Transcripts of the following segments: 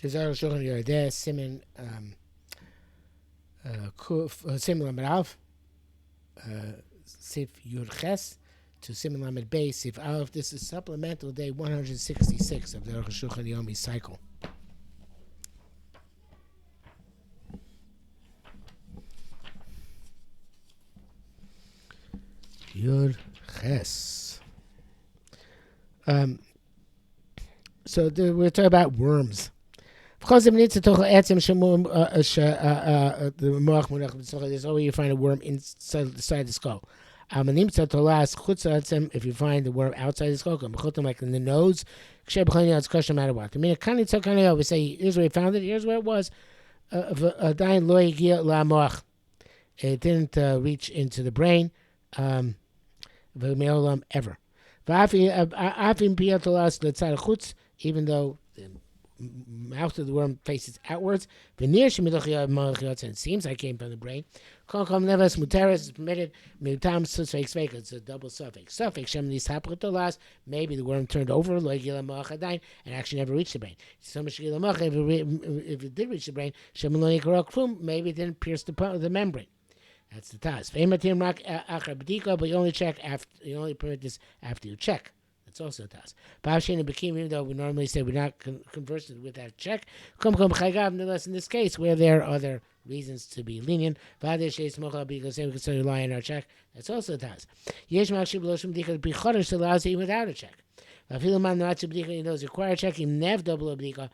There's HaShulchan Yodeh, Siman Siman Lamed Aleph, Sif Yud Ches, to Siman Lamed Beis, Sif Aleph. This is supplemental day 166 of the HaShulchan Yomi cycle. Yud Ches. So we're talking about worms. There's always you find a worm inside the skull. If you find the worm outside the skull, like in the nose, no matter what. I mean, we say, here's where we found it, here's where it was. It didn't reach into the brain ever. Even though the mouth of the worm faces outwards, it seems like it came from the brain. Is permitted. It's a double suffix. Maybe the worm turned over and actually never reached the brain. If it did reach the brain, maybe it didn't pierce the membrane. That's the Taz. But you only check after. You only permit this after you check. That's also a Taz. Even though we normally say we're not conversant with that check, nonetheless, in this case, where there are other reasons to be lenient, because we can still rely on our check. That's also a Taz. Allows it even without a check. He knows require checking. Nev double if it got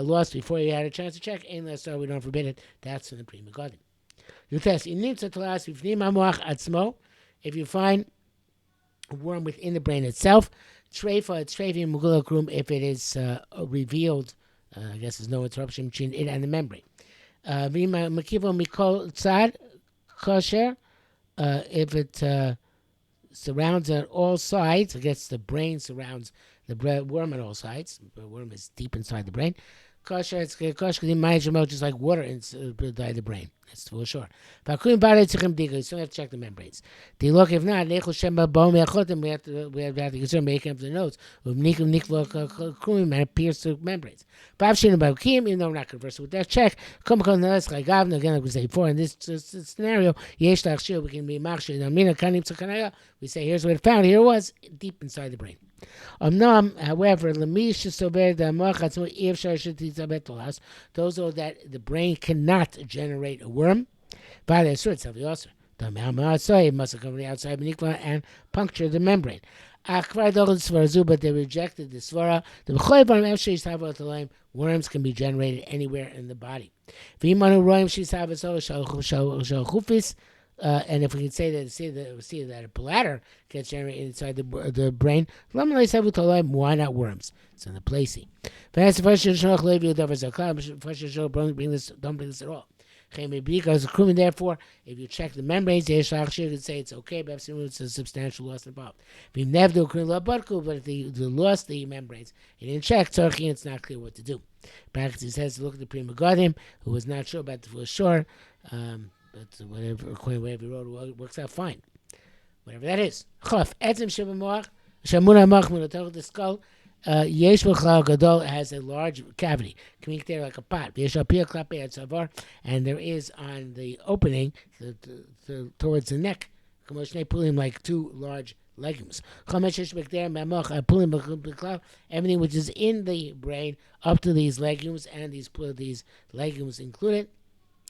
lost before you had a chance to check, unless we don't forbid it. That's from the Pri Megadim. You test. If you find a worm within the brain itself, if it is revealed, I guess there's no interruption between it and the membrane. If it surrounds on all sides, I guess the brain surrounds the worm on all sides. The worm is deep inside the brain. It's just like water inside the brain. That's for sure. You still have to check the membranes. If not, we have to concern making up the notes. And it pierces the membranes. Even though we're not conversing with that check, again, like we said before, in this scenario, we can be machshir. We say, here's what it found. Here it was, deep inside the brain. However, those are that the brain cannot generate a worm. It must have come from the outside and puncture the membrane. But they rejected the svara. Worms can be generated anywhere in the body. And if we can say that, see that a bladder gets generated inside the brain, why not worms? It's in the placing. Don't bring this at all. Therefore, if you check the membranes, you can say it's okay, but it's a substantial loss involved. But if they lost the membranes, you didn't check, it's not clear what to do. Practice, he says to look at the Pri Megadim, who was not sure about the for sure. But whatever he wrote works out fine. Whatever that is. The skull. Gadol has a large cavity, coming there like a pot. And there is on the opening towards the neck, like two large legumes. Everything which is in the brain up to these legumes, and these legumes included.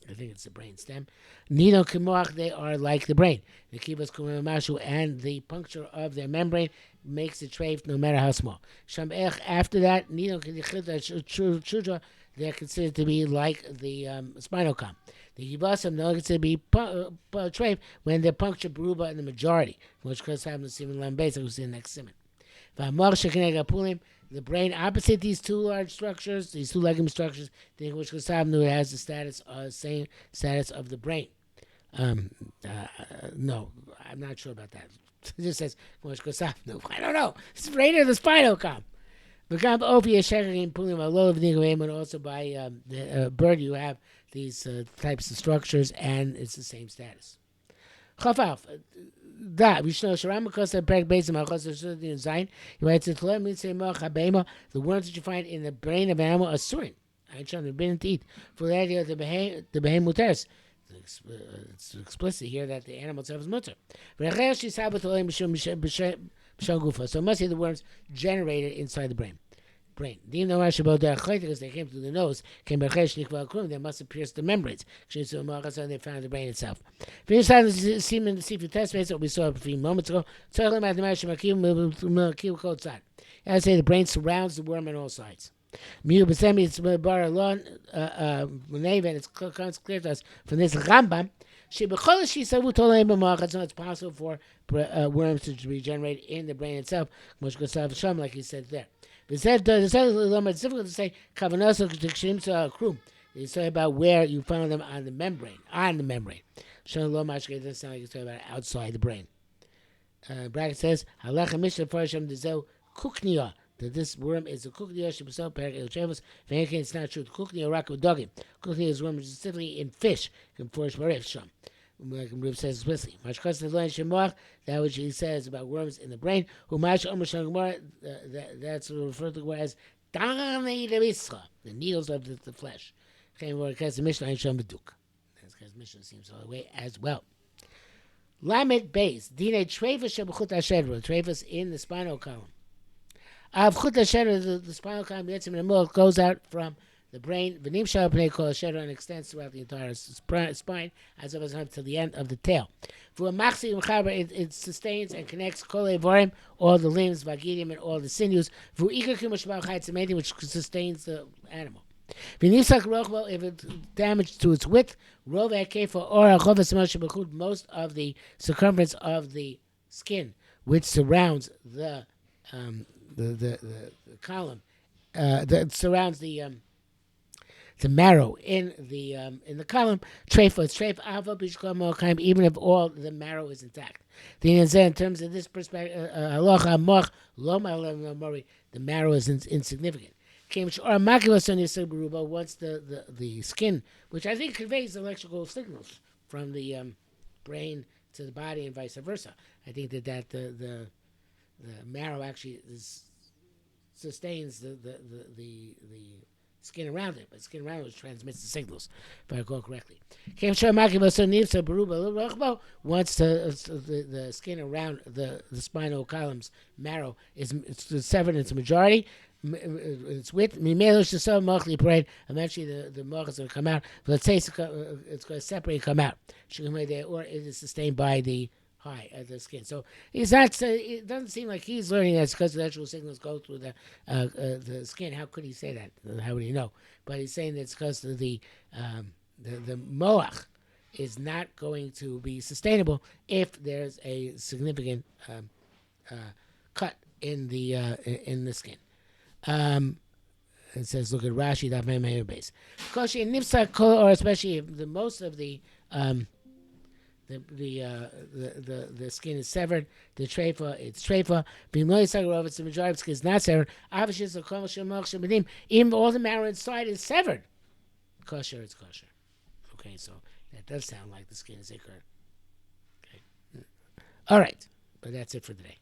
I think it's the brain stem. Nino Kimoach, they are like the brain. The Kibas Kumamashu, and the puncture of their membrane makes it treif no matter how small. Shamech, after that, Nino Chudra, they're considered to be like the spinal column. The Kibasam, they're considered to be treif when they're punctured Baruba in the majority, which comes happen to Simon Lambes, who's in the next Simon. The brain opposite these two large structures, these two legume structures, which has the same status of the brain. No, I'm not sure about that. It just says I don't know. It's the brain or the spinal column. Also by the bird, you have these types of structures, and it's the same status. That we know Sharam and Perek Beis Zayin. He writes the worms that you find in the brain of an animal are surin. Ein Shom, forbidden to eat. For the idea of the behem muteres. It's explicit here that the animal itself is mutter. So it must be the worms generated inside the brain. Because they came through the nose, they must have pierced the membranes. They found the brain itself. Semen, the seafood test base that we saw a few moments ago. I say the brain surrounds the worm on all sides. It's clear to us from this Rambam. It's possible for worms to be generated in the brain itself, like he said there. It's difficult to say you say about where you found them on the membrane. It doesn't sound like you say about outside the brain. Bracket says that this worm is a kuknia. It's not true. Kuknia is worm specifically in fish. Like Rib says explicitly. That which he says about worms in the brain. That's referred to as the needles of the flesh. Because the Mishnah seems all the way as well. Lamed base. Dine trefus in the spinal column. Of chut the spinal column goes out from the brain, v'nim shalapnei kol hasheder, and extends throughout the entire spine, as well as up to the end of the tail. It sustains and connects kol evorim, all the limbs, vagidim, and all the sinews, which sustains the animal. If it's damaged to its width, most of the circumference of the skin, which surrounds the column, that surrounds the marrow in the column, even if all the marrow is intact. In terms of this perspective, the marrow is insignificant. Once the skin, which I think conveys electrical signals from the brain to the body and vice versa. I think that the marrow actually sustains the skin around it, but the skin around it transmits the signals, if I recall correctly. Once the skin around the spinal column's marrow is severed in its majority, its width, eventually the moch is going to come out. Let's say it's going to separate and come out, or it is sustained by the the skin. So it doesn't seem like he's learning that because the electrical signals go through the skin. How could he say that? How would he know? But he's saying that it's because the moach is not going to be sustainable if there's a significant cut in the skin. It says, look at Rashi, that may base. Or especially if most of the skin is severed, it's treifa. If the majority of the skin is not severed, even all the marrow inside is severed. Kosher, it's kosher. Okay, so that does sound like the skin is ikar. Okay. All right, but that's it for today.